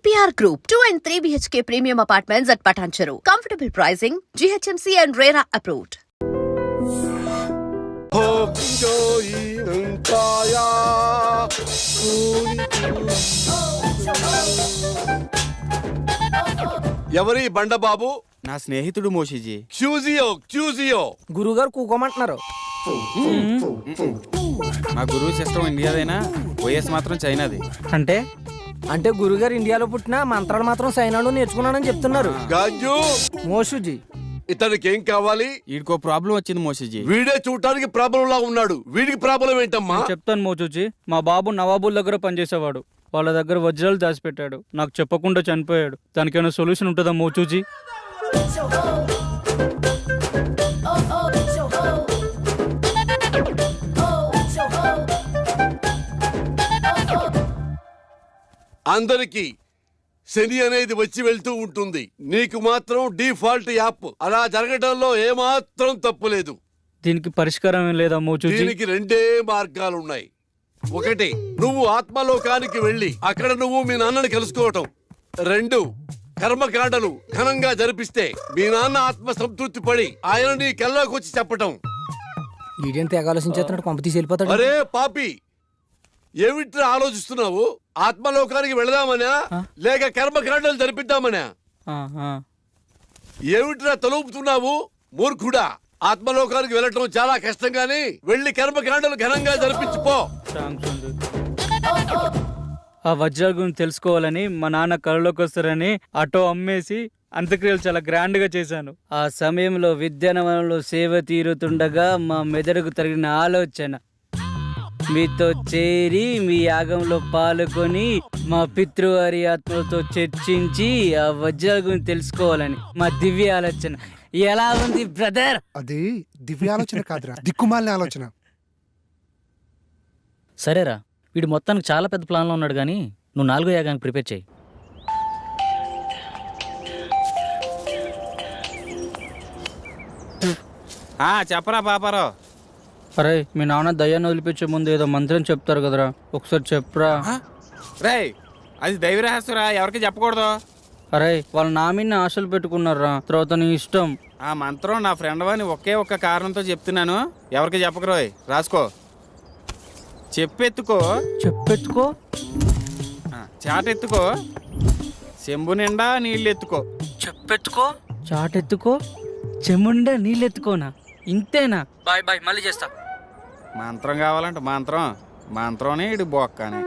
EPR Group, 2 and 3 BHK premium apartments at Patancheru. Comfortable pricing, GHMC and RERA approved. ఎవరి బండబాబు? నా స్నేహితుడు మోషిజీ. క్యూజియో గురుగారు కూకోమంటున్నారు. మా గురువు సిస్టమ్ ఇండియాదైనా వైఎస్ మాత్రం చైనాది. అంటే గురుగారు ఇండియాలో పుట్టిన మంత్రాలు మాత్రం సైనాలో నేర్చుకున్నానని చెప్తున్నారు. గాంజు మోషుజీ, ఇతనికి ఏం కావాలి? వీడికో ప్రాబ్లం వచ్చింది మోషిజీ. వీడే చూడటానికి ప్రాబ్లం లా ఉన్నాడు. వీడికి ప్రాబ్లం ఏంటమ్మా? చెప్తాను మోచూచి. మా బాబు నవాబుల్ దగ్గర పనిచేసేవాడు. వాళ్ళ దగ్గర వజ్రాలు దాచిపెట్టాడు. నాకు చెప్పకుండా చనిపోయాడు. దానికైనా సొల్యూషన్ ఉంటుందా మోచూచి? అందరికి శని అనేది వచ్చి వెళ్తూ ఉంటుంది. నీకు మాత్రం డిఫాల్ట్ యాప్. అలా జరగడంలో ఏమాత్రం తప్పులేదు. దీనికి పరిష్కారం ఏం లేదా మోచూచి? దీనికి రెండే మార్గాలున్నాయి. ఒకటి, నువ్వు ఆత్మలోకానికి వెళ్ళి అక్కడ నువ్వు మీ నాన్నని కలుసుకోవటం. రెండు, కర్మకాండలు ఘనంగా జరిపిస్తే మీ నాన్న ఆత్మ సంతృప్తి పడి ఆయన నీ కల్లోకి వచ్చి చెప్పటం. ఈడేంటి తెగ ఆలోచించేస్తున్నాడు, కొంప తీసి వెళ్ళిపోతాడు. అరే పాపి, ఏమిట్రా ఆలోచిస్తున్నావు? ఆత్మలోకానికి వెళదామనా లేక కర్మకాండలు జరిపిద్దామనా? ఏమిట్రా తలుపుతున్నావు మూర్ఖుడా? ఆత్మలోకానికి వెళ్ళటం చాలా కష్టం గాని వెళ్లి కర్మకాండలు ఘనంగా జరిపించుకో. ఆ వజ్రాల గురించి తెలుసుకోవాలని మా నాన్న కళ్ళలోకి వస్తారని ఆటో అమ్మేసి అంత్యక్రియలు చాలా గ్రాండ్ గా చేశాను. ఆ సమయంలో విద్యానవనంలో సేవ తీరుతుండగా మా మెదడుకు తగిన ఆలోచన మీతో చేరి మీ యాగంలో పాల్గొని మా పితృవారి ఆత్మలతో చర్చించి ఆ వజ్రాల గురించి తెలుసుకోవాలని మా దివ్య ఆలోచన. ఎలా ఉంది బ్రదర్? అది దివ్య ఆలోచన కాదురా, దిక్కుమాలిన ఆలోచన. సరేరా, వీడు మొత్తానికి చాలా పెద్ద ప్లాన్లో ఉన్నాడు, కానీ నువ్వు 4వ యాగానికి ప్రిపేర్ చేయి. చెప్పరా పాపారావు. అరే, మీ నాన్న దయ్యాన్ని వదిలిపించే ముందు ఏదో మంత్రం చెప్తారు కదరా, ఒకసారి చెప్పరా. రే, అది దైవ రహస్యరా, ఎవరికి చెప్పకూడదు. అరే, వాళ్ళ నా మీద ఆశలు పెట్టుకున్నారా, తర్వాత నీ ఇష్టం. ఆ మంత్రం నా ఫ్రెండ్ అని ఒకే ఒక్క కారణంతో చెప్తున్నాను, ఎవరికి చెప్పకరోయ్. రాసుకో. చెప్పెత్తుకో. చెప్పెత్తుకో. చాటెత్తుకో. చెంబు నిండా నీళ్ళెత్తుకో. చెప్పెత్తుకో. చాటెత్తుకో. చెముండా నీళ్ళెత్తుకోనా? ఇంతేనా? బాయ్ బాయ్, మళ్ళీ చేస్తా. మంత్రం కావాలంటే మంత్రం ఇడు బొక్కనే.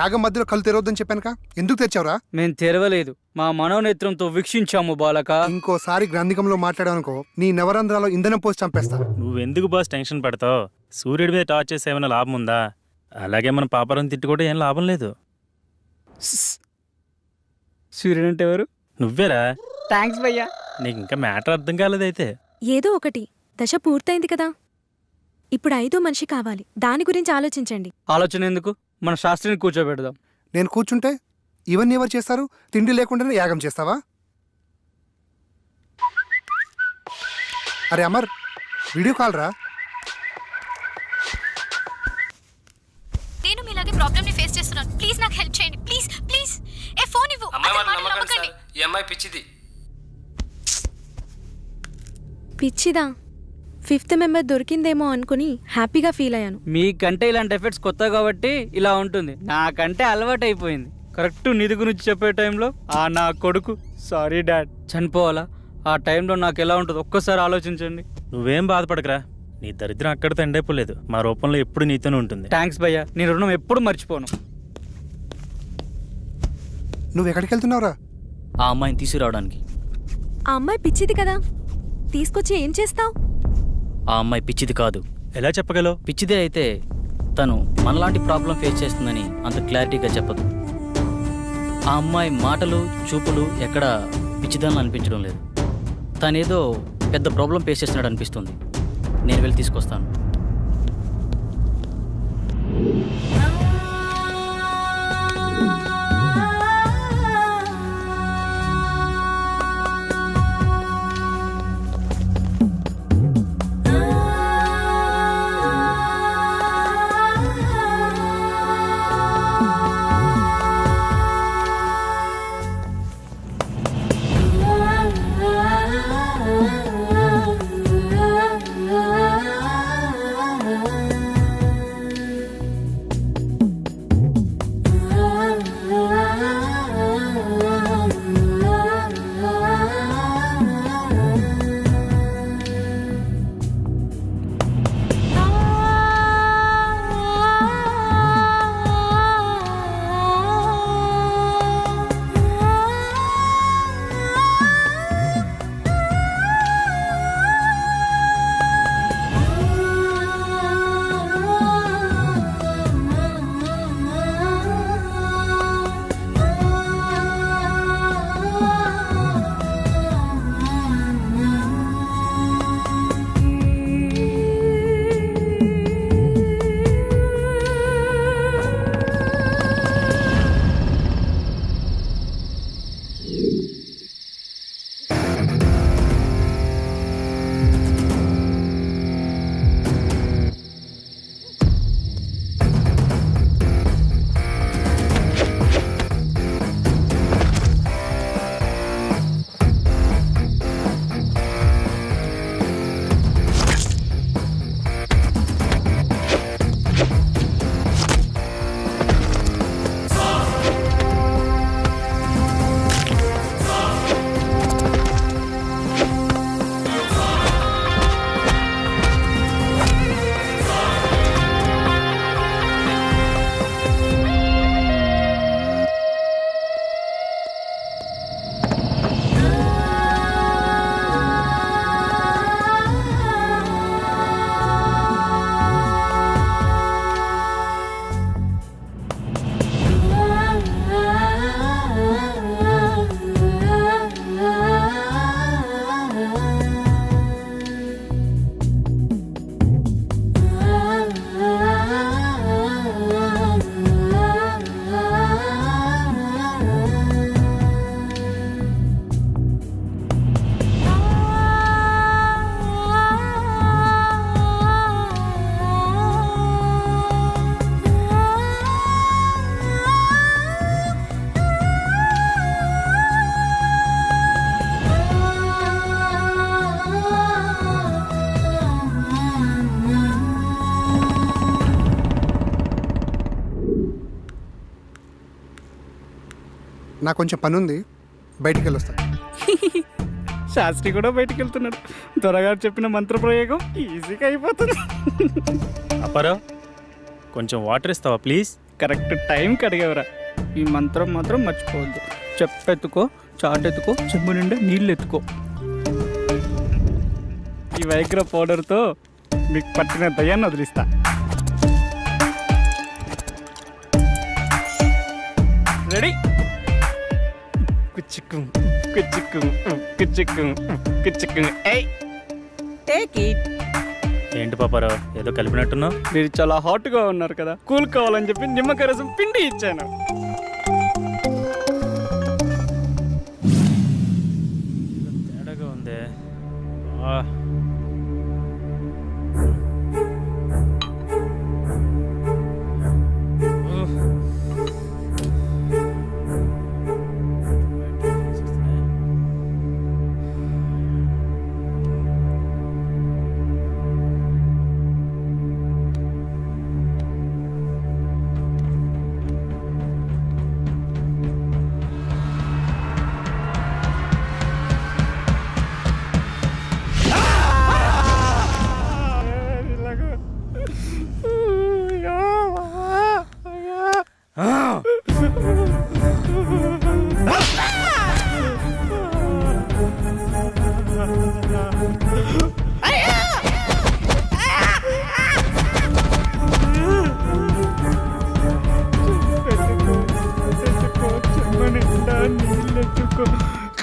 యాగం మధ్యలో కళ్ళు తెరవద్దని చెప్పానుక, ఎందుకు తెచ్చావురా? మేము తెరవలేదు, మా మనోనేత్రంతో వీక్షించాము బాలక. ఇంకోసారి గ్రంథికంలో మాట్లాడానుకో నీ నవరంధ్రాలో ఇంధనం పోసి చంపేస్తా. నువ్వెందుకు బాస్ టెన్షన్ పడతావు? సూర్యుడి మీద టార్చ్ చేస్తే ఏమైనా లాభం ఉందా? అలాగే మన పాపరం తిట్టుకుంటే ఏం లాభం లేదు. సూర్యుడు అంటే ఎవరు? నువ్వేరా. థ్యాంక్స్ భయ్యా. నీకు ఇంకా మ్యాటర్ అర్థం కాలేదైతే. ఏదో ఒకటి, దశ పూర్తయింది కదా, ఇప్పుడు 5వ మనిషి కావాలి. దాని గురించి ఆలోచించండి. ఆలోచన ఎందుకు, మన శాస్త్రిని కూర్చోబెడదాం. నేను కూర్చుంటే ఇవన్నీ ఎవరు చేస్తారు? తిండి లేకుండానే యాగం చేస్తావా? అరే అమర్, వీడియో కాల్ రా. నేను మీలాగే ప్రాబ్లమ్ ని ఫేస్ చేస్తున్నాను. ప్లీజ్ నాకు హెల్ప్ చేయండి. Please please. ఏ ఫోన్ ఇవ్వు. ఈ అమ్మాయి పిచ్చిది. పిచ్చిదా? 5th మెంబర్ దొరికిందేమో అనుకుని హ్యాపీగా ఫీల్ అయ్యాను. మీకంటే ఇలాంటి ఎఫెక్ట్స్ కొత్త కాబట్టి ఇలా ఉంటుంది, నాకంటే అలవాటు అయిపోయింది. కరెక్ట్ నిధి గురించి చెప్పే టైంలో నా కొడుకు సారీ డాడ్ చనిపోవాలా? ఆ టైంలో నాకు ఎలా ఉంటుంది ఒక్కసారి ఆలోచించండి. నువ్వేం బాధపడకరా, నీ దరిద్రం అక్కడితో ఎండైపోలేదు. మా రూపంలో ఎప్పుడు నీతోనే ఉంటుంది. థ్యాంక్స్ భయ్యా, నేను రుణం ఎప్పుడు మర్చిపోను. నువ్వు ఎక్కడికి వెళ్తున్నావురా? ఆ అమ్మాయిని తీసుకురావడానికి. ఆ అమ్మాయి పిచ్చిది కదా, తీసుకొచ్చి ఏం చేస్తావు? ఆ అమ్మాయి పిచ్చిది కాదు. ఎలా చెప్పగలవు? పిచ్చిదే అయితే తను మనలాంటి ప్రాబ్లం ఫేస్ చేస్తుందని అంత క్లారిటీగా చెప్పదు. ఆ అమ్మాయి మాటలు చూపులు ఎక్కడ పిచ్చిదాన్ని అనిపించడం లేదు. తనేదో పెద్ద ప్రాబ్లం ఫేస్ చేస్తున్నాడు అనిపిస్తుంది. నేను వెళ్ళి తీసుకొస్తాను. నాకు కొంచెం పని ఉంది, బయటికి వెళ్ళొస్తా. శాస్త్రి కూడా బయటికి వెళ్తున్నాడు. త్వరగా చెప్పిన మంత్ర ప్రయోగం ఈజీగా అయిపోతుంది. అప్పారావు, కొంచెం వాటర్ ఇస్తావా ప్లీజ్? కరెక్ట్ టైంకి అడిగేవరా. ఈ మంత్రం మాత్రం మర్చిపోవద్దు. చెప్పెత్తుకో, చాటెత్తుకో, చెంబు నిండా నీళ్ళు ఎత్తుకో. ఈ వైగ్ర పౌడర్తో మీకు పట్టిన దయ్యాన్ని వదిలిస్తా. రెడీ? కుచ్చిక్కుం కుచ్చిక్కుం కుచ్చిక్కుం కుచ్చిక్కుం. ఏయ్, టేక్ ఇట్. ఏంటి పాపారావు, ఏదో కలిపినట్టున్నావు? మీరు చాలా హాట్గా ఉన్నారు కదా, కూల్ కావాలని చెప్పి నిమ్మకాయ రసం పిండి ఇచ్చాను. తేడాగా ఉందే.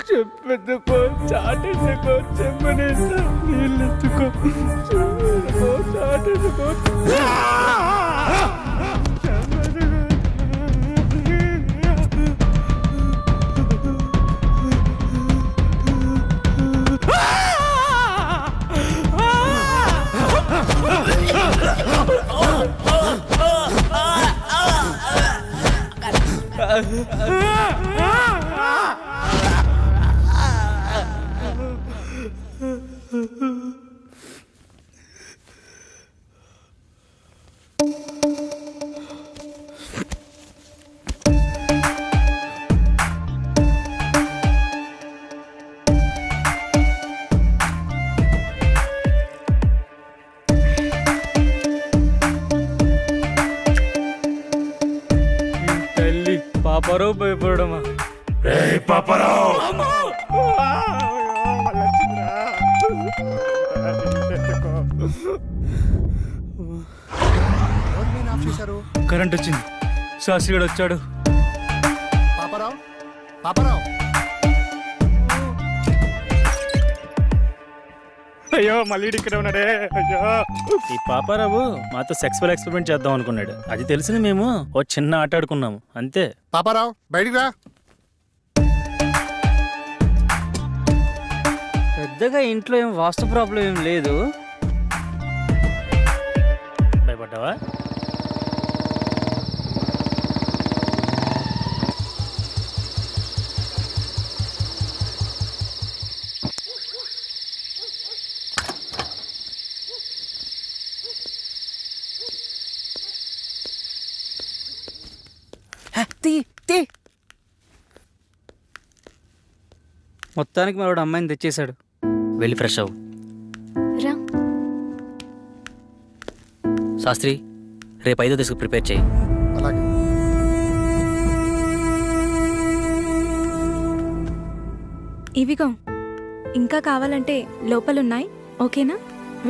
చెప్పెత్తుకో చాటెత్తుకో చెమ్మనేస్తా నీళ్ళెత్తుకో చెమ్మెత్తుకో చాటెత్తుకో తల్లి పాపరో భయపడమా ఎవరు మెయిన్ ఆఫ్ చేశారు? కరెంట్ వచ్చింది, శాస్త్రిగాడు వచ్చాడు. పాపారావు, పాపారావు, అయ్యో మళ్ళీ ఇక్కడ ఉన్నాడే. అయ్యో ఈ పాపారావు మాతో సెక్సువల్ ఎక్స్పెరిమెంట్ చేద్దాం అనుకున్నాడు. అది తెలిసిన మేము ఓ చిన్న ఆట ఆడుకున్నాము అంతే. పాపారావు బయటికి రా. పెద్దగా ఇంట్లో ఏం వాస్తు ప్రాబ్లం ఏం లేదు. భయపడ్డావా? మొత్తానికి మరొకడు అమ్మాయిని తెచ్చేశాడు. వెళ్ళి ఫ్రెష్ అవ్వు. రా. శాస్త్రి, రేపు 5వ దశకు ప్రిపేర్ చేయి. అలాగే. ఇవిగో ఇంకా కావాలంటే లోపలున్నాయి. ఓకేనా?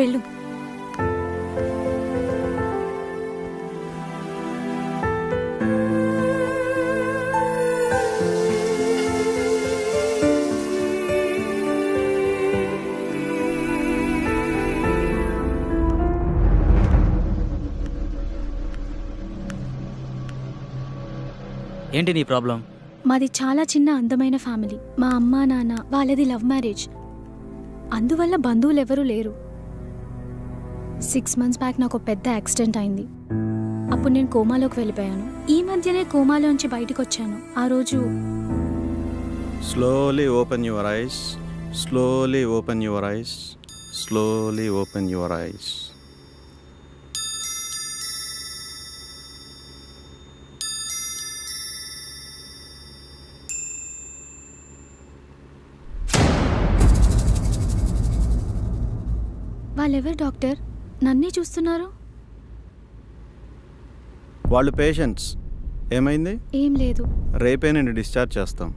వెళ్ళు. ఏంటి నీ ప్రాబ్లం? మాది చాలా చిన్న అందమైన ఫ్యామిలీ. మా అమ్మా నాన్న వాళ్ళది లవ్ మ్యారేజ్. అందువల్ల బంధువులు ఎవరూ లేరు. 6 months బ్యాక్ నాకు పెద్ద యాక్సిడెంట్ అయింది. అప్పుడు నేను కోమాలోకి వెళ్ళిపోయాను. ఈ మధ్యనే కోమాలోంచి బయటకు వచ్చాను. ఆ రోజు Slowly open your eyes. Slowly open your eyes. Slowly open your eyes. వాళ్ళెవరు డాక్టర్? నన్నే చూస్తున్నారు. వాళ్ళు పేషెంట్స్. ఏమైంది? ఏం లేదు. రేపే నేను డిశ్చార్జ్ చేస్తాం.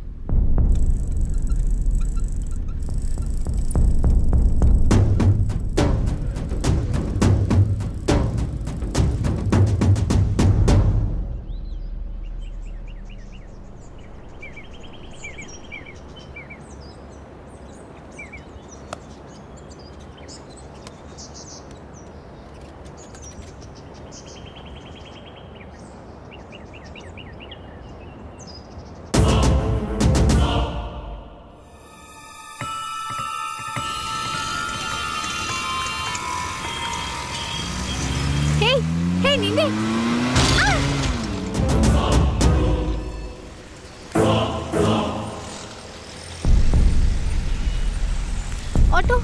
హే నిన్నే. ఆటో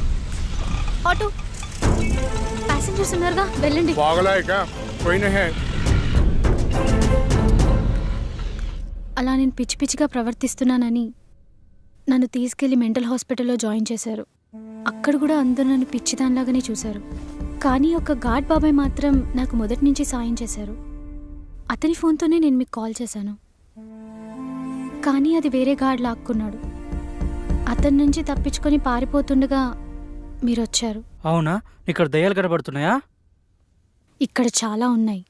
ఆటో ప్యాసింజర్స్ ఉన్నారుగా, వెళ్ళండి. అలా నేను పిచ్చి పిచ్చిగా ప్రవర్తిస్తున్నానని నన్ను తీసుకెళ్లి మెంటల్ హాస్పిటల్లో జాయిన్ చేశారు. అక్కడ కూడా అందరూ నన్ను పిచ్చిదానిలాగానే చూశారు. కానీ ఒక గాడ్ బాబాయ్ మాత్రం నాకు మొదటి నుంచి సాయం చేశారు. అతని ఫోన్తోనే నేను మీకు కాల్ చేశాను. కానీ అది వేరే గాడ్ లాక్కున్నాడు. అతని నుంచి తప్పించుకొని పారిపోతుండగా మీరు వచ్చారు. అవునా? ఇక్కడ దయ్యాలు కనబడుతున్నాయా? ఇక్కడ చాలా ఉన్నాయి.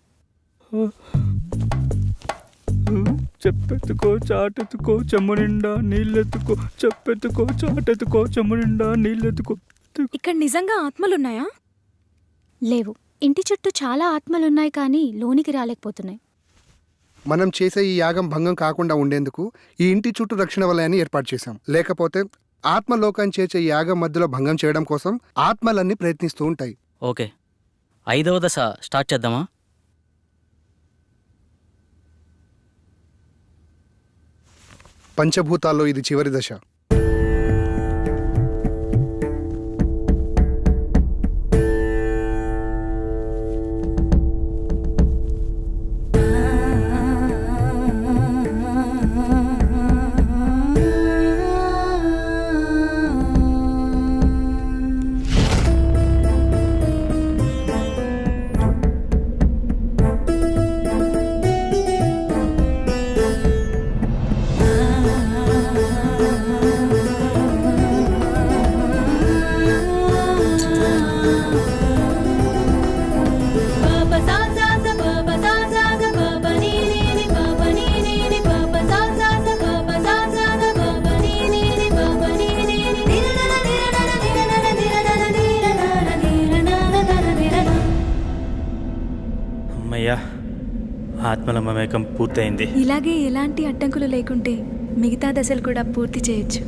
చెప్పెత్తుకో చాటెత్తుకో చెమ్ము నిండా నీళ్ళెత్తుకో, చెప్పెత్తుకో చాటెత్తుకో చెమ్ము నిండా నీళ్ళెత్తుకో. ఇక్కడ నిజంగా ఆత్మలున్నాయా? లేవు. ఇంటి చుట్టూ చాలా ఆత్మలున్నాయి కానీ లోనికి రాలేకపోతున్నాయి. మనం చేసే ఈ యాగం భంగం కాకుండా ఉండేందుకు ఈ ఇంటి చుట్టూ రక్షణ వలయాన్ని ఏర్పాటు చేశాం. లేకపోతే ఆత్మలోకం చేసే ఈ యాగం మధ్యలో భంగం చేయడం కోసం ఆత్మలన్నీ ప్రయత్నిస్తూ ఉంటాయి. ఓకే, 5వ దశ స్టార్ట్ చేద్దామా? పంచభూతాల్లో ఇది చివరి దశ. అమ్మయ్యా, ఆత్మల మమేకం పూర్తయింది. ఇలాగే ఎలాంటి అడ్డంకులు లేకుంటే మిగతా దశలు కూడా పూర్తి చేయొచ్చు.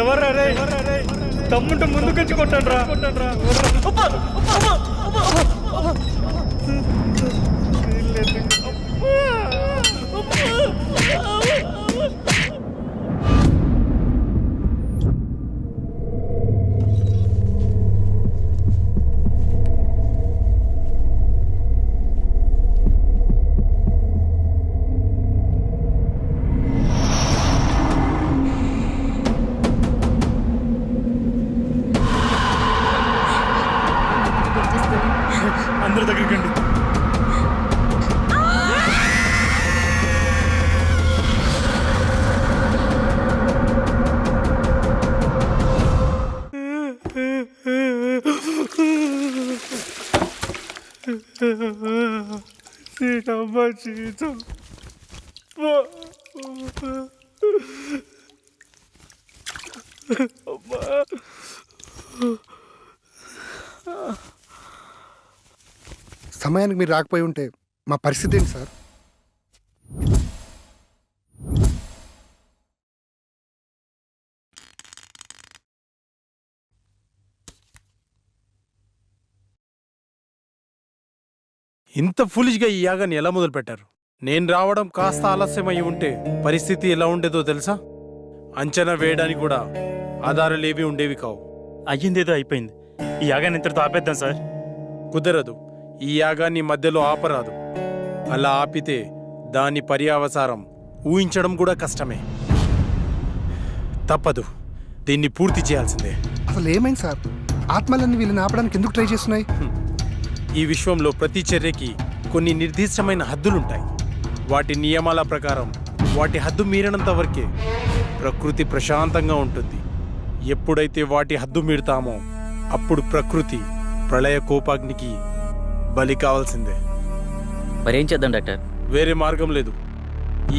ఎవరా రే? తమ్ముంటే ముందుకొచ్చి కొట్టండి రా. అందరి దగ్గరికి రండి. సీతమ్మ జీతం సమయానికి మీరు రాకపోయి ఉంటే మా పరిస్థితి ఏంటి సార్? ఇంత ఫులిష్గా ఈ యాగాన్ని ఎలా మొదలుపెట్టారు? నేను రావడం కాస్త ఆలస్యమై ఉంటే పరిస్థితి ఎలా ఉండేదో తెలుసా? అంచనా వేయడానికి కూడా ఆధారాలేవి ఉండేవి కావు. అయ్యిందేదో అయిపోయింది. ఈ యాగాన్ని ఇంతటితో ఆపేద్దాం సార్. కుదరదు. ఈ యాగాన్ని మధ్యలో ఆపరాదు. అలా ఆపితే దాని పర్యావసారం ఊహించడం కూడా కష్టమే. తప్పదు, దీన్ని పూర్తి చేయాల్సిందే. అసలు ఏమైంది సార్? ఆత్మలన్నీ వీళ్ళని ఆపడానికి ఎందుకు ట్రై చేస్తున్నాయి? ఈ విశ్వంలో ప్రతి చర్యకి కొన్ని నిర్దిష్టమైన హద్దులుంటాయి. వాటి నియమాల ప్రకారం వాటి హద్దు మీరినంత వరకే ప్రకృతి ప్రశాంతంగా ఉంటుంది. ఎప్పుడైతే వాటి హద్దు మీరుతామో అప్పుడు ప్రకృతి ప్రళయ కోపాగ్నికి బలి కావాల్సిందే. మరేం చేద్దాం డాక్టర్? వేరే మార్గం లేదు.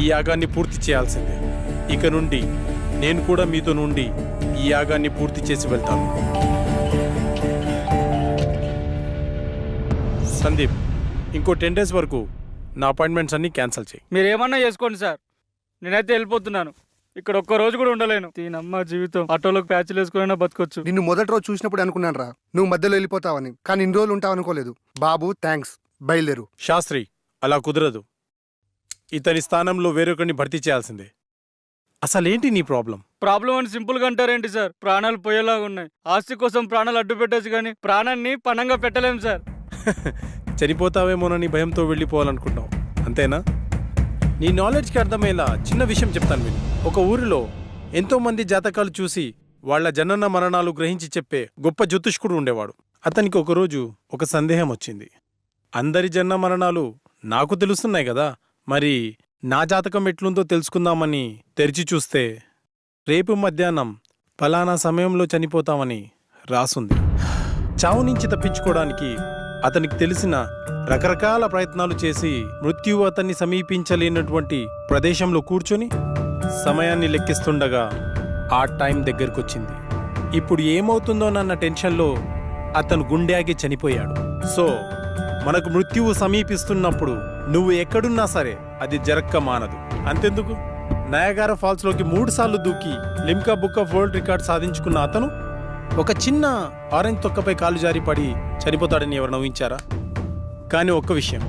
ఈ యాగాన్ని పూర్తి చేయాల్సిందే. ఇక నుండి నేను కూడా మీతో నుండి ఈ యాగాన్ని పూర్తి చేసి వెళ్తాను. సందీప్, ఇంకో 10 days వరకు నా అపాయింట్మెంట్స్ అన్ని క్యాన్సిల్ చేయి. మీరేమన్నా చేసుకోండి సార్, నేనైతే వెళ్ళిపోతున్నాను. ఇక్కడ ఒక్క రోజు కూడా ఉండలేను. దీనమ్మ జీవితం. ఆటోలోకి ప్యాచ్లు వేసుకున్నా బతకొచ్చు. నిన్ను మొదటి రోజు చూసినప్పుడు అనుకున్నాను రా నువ్వు మధ్యలో వెళ్ళిపోతావని, కానీ ఇన్ని రోజులు ఉంటావు అనుకోలేదు. బాబు థ్యాంక్స్, బయలుదేరు. శాస్త్రి, అలా కుదరదు. ఇతని స్థానంలో వేరొకరిని భర్తీ చేయాల్సిందే. అసలేంటి నీ ప్రాబ్లం? ప్రాబ్లం అని సింపుల్గా అంటారేంటి సార్? ప్రాణాలు పోయేలాగా ఉన్నాయి. ఆస్తి కోసం ప్రాణాలు అడ్డు పెట్టచ్చు, కానీ ప్రాణాన్ని పణంగా పెట్టలేము సార్. చనిపోతావేమోనని భయంతో వెళ్ళిపోవాలనుకుంటావు, అంతేనా? నీ నాలెడ్జ్కి అర్థమయ్యేలా చిన్న విషయం చెప్తాను విను. ఒక ఊరిలో ఎంతో మంది జాతకాలు చూసి వాళ్ల జనన మరణాలు గ్రహించి చెప్పే గొప్ప జ్యోతిష్కుడు ఉండేవాడు. అతనికి ఒకరోజు ఒక సందేహం వచ్చింది. అందరి జనన మరణాలు నాకు తెలుస్తున్నాయి కదా, మరి నా జాతకం ఎట్లుందో తెలుసుకుందామని తెరిచి చూస్తే రేపు మధ్యాహ్నం ఫలానా సమయంలో చనిపోతామని రాసుంది. చావు నుంచి తప్పించుకోవడానికి అతనికి తెలిసిన రకరకాల ప్రయత్నాలు చేసి మృత్యువు అతన్ని సమీపించలేనటువంటి ప్రదేశంలో కూర్చొని సమయాన్ని లెక్కిస్తుండగా ఆ టైం దగ్గరకొచ్చింది. ఇప్పుడు ఏమవుతుందోనన్న టెన్షన్లో అతను గుండె చనిపోయాడు. సో మనకు మృత్యువు సమీపిస్తున్నప్పుడు నువ్వు ఎక్కడున్నా సరే అది జరక్క మానదు. అంతెందుకు, నయాగారా ఫాల్స్లోకి 3 సార్లు దూకి Limca book of world record సాధించుకున్న అతను ఒక చిన్న ఆరెంజ్ తొక్కపై కాలు జారి పడి చనిపోతాడని ఎవరు ఊహించారా? కానీ ఒక్క విషయం,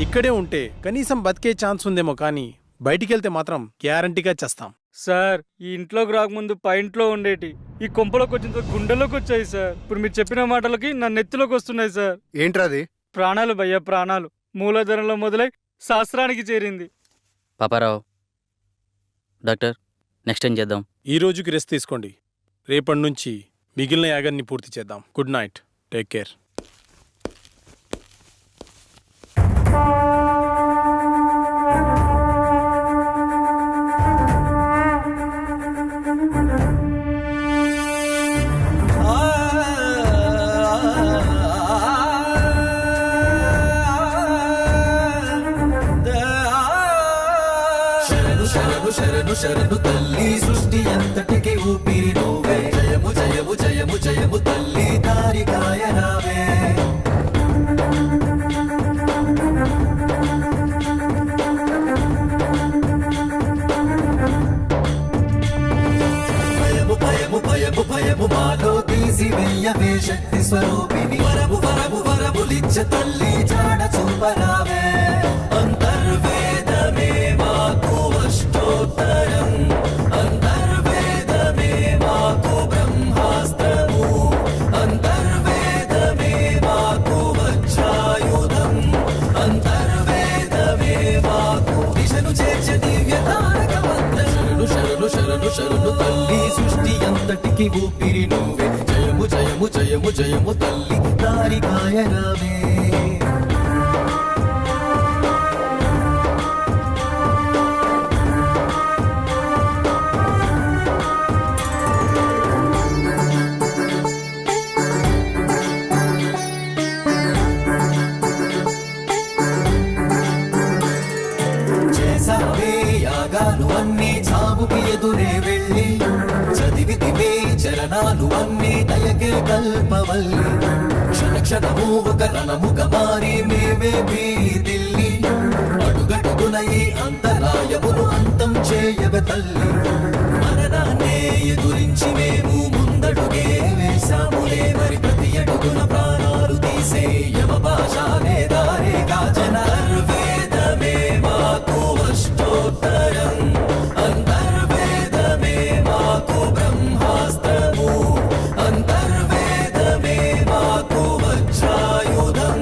ఇక్కడే ఉంటే కనీసం బతికే ఛాన్స్ ఉందేమో, కానీ బయటికెళ్తే మాత్రం గ్యారంటీగా చేస్తాం. సార్, ఈ ఇంట్లోకి రాకముందు పైంట్లో ఉండేటి ఈ కొంపలోకి వచ్చిన గుండెలోకి వచ్చాయి సార్. ఇప్పుడు మీరు చెప్పిన మాటలకి నా నెత్తిలోకి వస్తున్నాయి సార్. ఏంట్రాది? ప్రాణాలు భయ్యా, ప్రాణాలు. మూలధనంలో మొదలై శాస్త్రానికి చేరింది. పాపారావు, డాక్టర్ నెక్స్ట్ ఏం చేద్దాం? ఈ రోజుకి రెస్ట్ తీసుకోండి. రేపటి నుంచి మిగిలిన యాగాన్ని పూర్తి చేద్దాం. Good night, take care. శరణు శరణు తల్లి, సృష్టి అంతటికి ఊపిరి నువ్వే. జయము జయము జయము జయము తల్లి, దారి కాయనావే. భయము భయము భయము భయము మాలో తీసి వెయ్యవే, శక్తి స్వరూపిణి. వరము వరము వరములిచ్చ తల్లి, జాడ చూపరావే. అంతర్వేదమే మాకు అష్టోత్తరం, అంతర్వేదమే మాకు బ్రహ్మాస్త్రము, అంతర్వేదమే మాకు వజ్రాయుధం, అంతర్వేదమే మాకు దిశను చేర్చే దివ్య తారక మంత్రం. శరణు శరణు శరణు శరణు తల్లి, సృష్టి అంతటికి ఊపిరి నువ్వే. జయము జయము జయము జయము తల్లి, దారి కాయనావే. యాగాలు అన్నీ చావుకి ఎదురే వెళ్ళి, చదివితివే చరణాలు అన్నీ దయకే కల్పవల్లి. క్షణ క్షణము ఒక రణముగా మారి మేమే భీతిల్లి, అడుగడుగున ఈ అంతరాయమును అంతం చేయవే తల్లి. మరణాన్నే ఎదురించి మేము ముందడుగే వేశాములే, మరి ప్రతి అడుగున ప్రాణాలు తీసే యమ భాషానే దారి వష్టోత్తరం అంతర్వేదమే మాకు బ్రహ్మాస్త్రము అంతర్వేదమే మాకు వజ్రాయుధం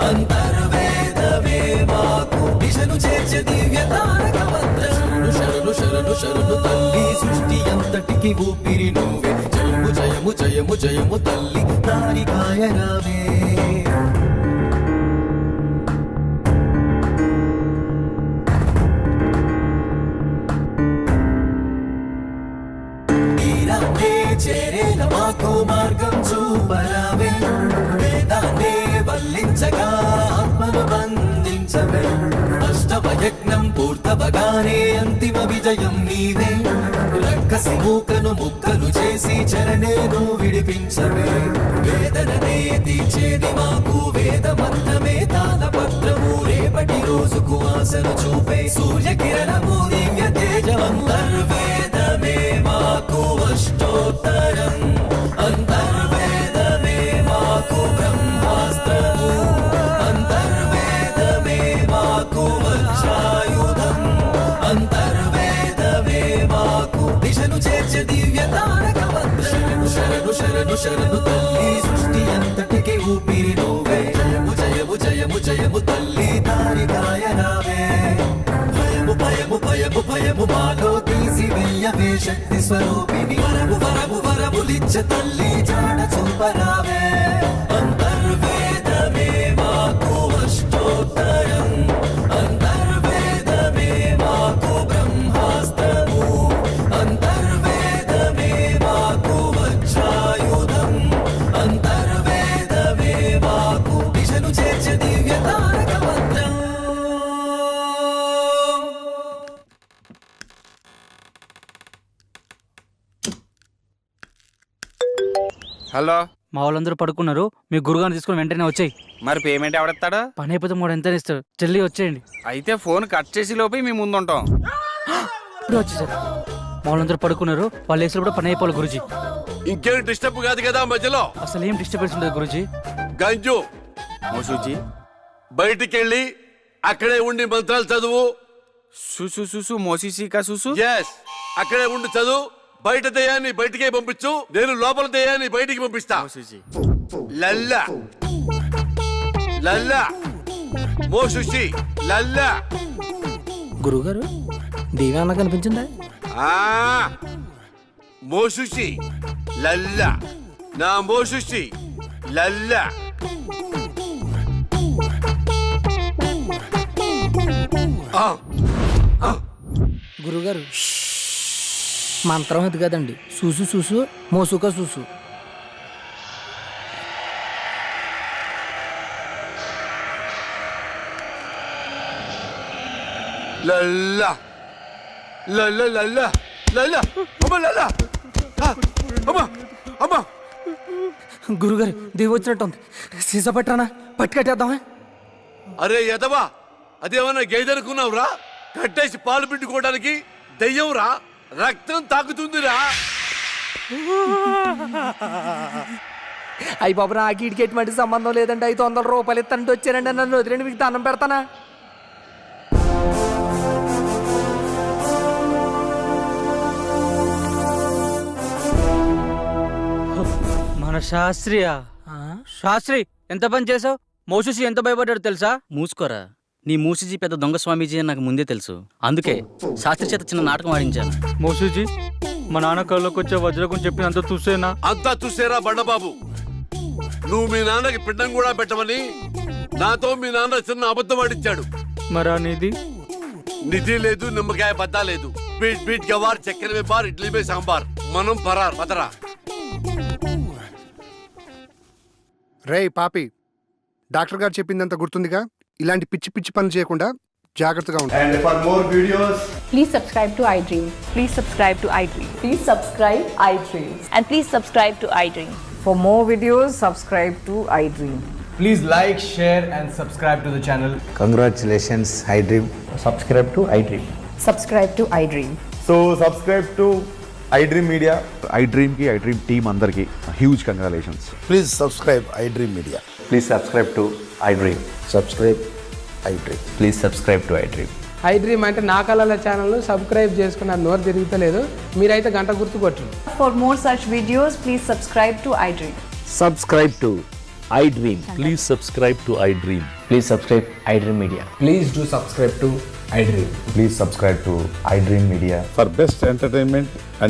అంతర్వేదమే మాకు దిశను చేర్చే దివ్య తారక మంత్రం శరణు శరణు శరణు తల్లి సృష్టి అంతటికి ఊపిరి నువ్వే జయము జయము జయము జయము తల్లి తారికాయ రావే తీరాన్నే చేరేల మాకు మార్గం చూపరావే వేదాన్నే వల్లించగా ఆత్మను బంధించవే అష్టమయజ్ఞం పూర్తవగానే అంతిమ విజయం నీవే రక్కసి మూకను ముక్కలు చేసి చరణేను విడిపించవే వేదననే తీర్చేది మాకు వేద మంత్రమే తాళపత్రము రేపటి రోజుకు ఆశను చూపే సూర్యకిరణము దివ్య తేజం అంతర్వేదమే మాకు అష్టోత్తరం అంతర్వేదమే మాకు బ్రహ్మాస్త్రము అంతర్వేదమే మాకు వజ్రాయుధం అంతర్వేదమే మాకు దిశను చేర్చే దివ్య తారక మంత్రం శరణు శరణు శరణు తల్లి సృష్టి అంతటికి ఊపిరి నువ్వే జయము జయము జయము జయము తల్లి తారికాయ రావే భయము భయము భయము భయము మాలో తీసి వెయ్యవే శక్తి స్వరూపిణి వరము వరము వరములిచ్చ తల్లి జాడ చూపరావే అంతర్వేదమే మాకు అష్టోత్తరం అంతర్వేదమే మాకు బ్రహ్మాస్త్రము అంతర్వేదమే మాకు వజ్రాయుధం అంతర్వేదమే మాకు దిశను చేర్చే దివ్య తారక మంత్రం హలో మా వాళ్ళందరూ పడుకున్నారు మీ గురుగారిని తీసుకుని వెంటనే వచ్చేయి. మరి పేమెంట్ ఎవడెత్తాడు? పని అయిపోతే మూడు ఎంత ఇస్తారు, జల్దీ వచ్చేయండి. అయితే ఫోన్ కట్ చేసి లోపే మీ ముందు ఉంటాం. ఇప్పుడు వచ్చేసారు. మా వాళ్ళందరూ పడుకున్నారు, వాళ్ళు వేసినప్పుడు పని అయిపోవాలి గురుజీ. ఇంకేం డిస్టర్బ్ కాదు కదా మధ్యలో? అసలు ఏం డిస్టర్బెన్స్ ఉండదు గురుజీ. గంజు మోసూజీ బయటికి వెళ్ళి అక్కడే ఉండి మంత్రాలు చదువు. సుసు సుసు మోసీసీకా సుసు. ఎస్, అక్కడే ఉండి చదువు. బయట దయ్యాన్ని బయటికే పంపించు, నేను లోపల దయ్యాన్ని బయటికి పంపిస్తా. లల్లా లల్లా మోసుషి లల్లా. గురుగారు దేవేన్న కనిపించిందా? మోసుషి లల్లా, నా మోసుషి లల్లా. గురుగారు మంత్రం ఇది కదండి, చూసు చూసు మోసుక చూసు. లల్లా లల్లా లల్లా లల్లా అమ్మ లల్లా అమ్మ అమ్మ. గురుగారు దేవి వచ్చినట్టుంది, సీసా పట్టరానా పట్టుకట్టేద్దామా? అరే ఎదవా, అదేమన్నా గేదెనుకున్నావురా? కట్టేసి పాలు పిండుకోవడానికి దెయ్యం రా, రక్తం తాకుతుందిరా. అయ్యి బాబు నాకు ఇటుకెట్టి మట్టి సంబంధం లేదండి, 500 రూపాయలు ఇస్తానంటే వచ్చారండి, నన్ను వదిలేండి, మీకు దండం పెడతానా? మన శాస్త్రియ శాస్త్రి ఎంత పని చేసావు? మోసూసి ఎంత భయపడ్డాడు తెలుసా? మూసుకోరా, నీ మూసిజీ పెద్ద దొంగ స్వామీజీ అని నాకు ముందే తెలుసు. అందుకే శాస్త్రి చేత చిన్న నాటకం ఆడించాను. మోసూజీ మా నాన్న కళ్ళకి వచ్చే వజ్రకం చెప్పినంత చూసేనా? అంతా చూసేరా బండబాబు. నువ్వు మీ నాన్నకి పిండం కూడా పెట్టమని నాతో మీ నాన్న చిన్న అబద్ధం ఆడించాడు. మరా నిధి? నిధి లేదు, నిమ్మకాయ బద్దా లేదు. బీట్ బీట్ గవార్, చక్కెర మే బార్, ఇడ్లీ మే సాంబార్. మనం పరార్ పదరా. రేయ్ పాపి, డాక్టర్ గారు చెప్పిందంత గుర్తుందిగా? ఇలాంటి పిచ్చి పిచ్చి పనులు చేయకుండా జాగ్రత్తగా ఉంటాయి. And for more videos, please subscribe to iDream. Please subscribe to iDream. Please subscribe iDream. And please subscribe to iDream. For more videos, subscribe to iDream. please like, share and subscribe to the channel. Congratulations, iDream. Subscribe to iDream. Subscribe to iDream. So subscribe to iDream Media. iDream ki iDream team andarki huge congratulations. Please subscribe iDream Media. Please subscribe to iDream. Subscribe iDream. Please subscribe to iDream. I dream అంటే నా కళల channel subscribe చేసుకున్న నోరు తిరుగుతలేదు. మీరైతే గంట గుర్తు కొట్టండి. For more such videos, please subscribe to iDream. Subscribe to iDream. Please subscribe to iDream. Please subscribe iDream Media. Please do subscribe to iDream. Please subscribe to iDream Media. For best entertainment and